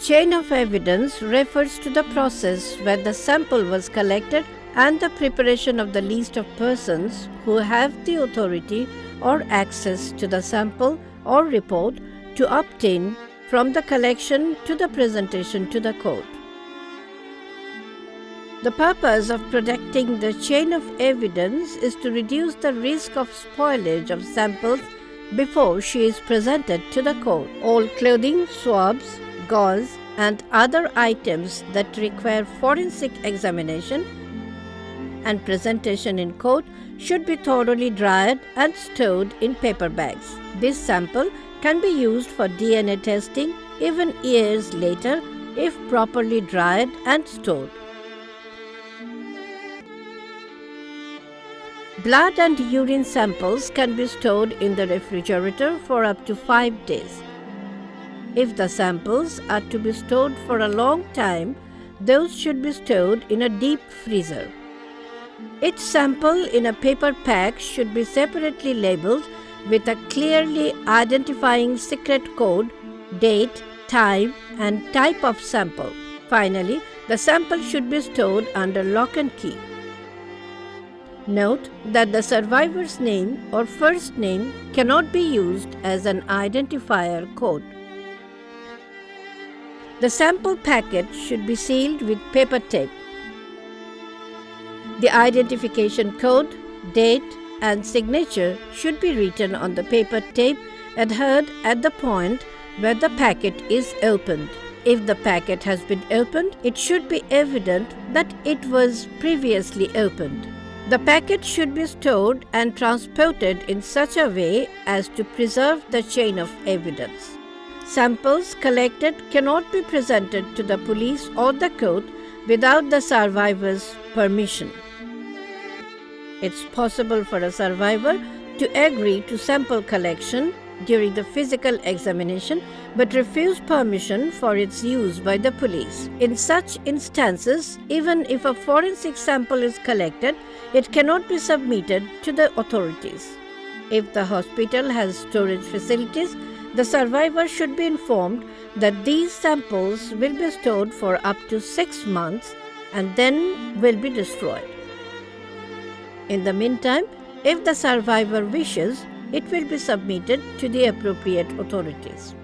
Chain of evidence refers to the process where the sample was collected and the preparation of the list of persons who have the authority or access to the sample or report to obtain from the collection to the presentation to the court. The purpose of protecting the chain of evidence is to reduce the risk of spoilage of samples before she is presented to the court. All clothing, swabs, gauze, and other items that require forensic examination and presentation in court should be thoroughly dried and stored in paper bags. This sample can be used for DNA testing even years later if properly dried and stored. Blood and urine samples can be stored in the refrigerator for up to 5 days. If the samples are to be stored for a long time, those should be stored in a deep freezer. Each sample in a paper pack should be separately labeled with a clearly identifying secret code, date, time, and type of sample. Finally, the sample should be stored under lock and key. Note that the survivor's name or first name cannot be used as an identifier code. The sample packet should be sealed with paper tape. The identification code, date, and signature should be written on the paper tape adhered at the point where the packet is opened. If the packet has been opened, it should be evident that it was previously opened. The packet should be stored and transported in such a way as to preserve the chain of evidence. Samples collected cannot be presented to the police or the court without the survivor's permission. It's possible for a survivor to agree to sample collection during the physical examination but refuse permission for its use by the police. In such instances, even if a forensic sample is collected, it cannot be submitted to the authorities. If the hospital has storage facilities, the survivor should be informed that these samples will be stored for up to 6 months and then will be destroyed. In the meantime, if the survivor wishes, it will be submitted to the appropriate authorities.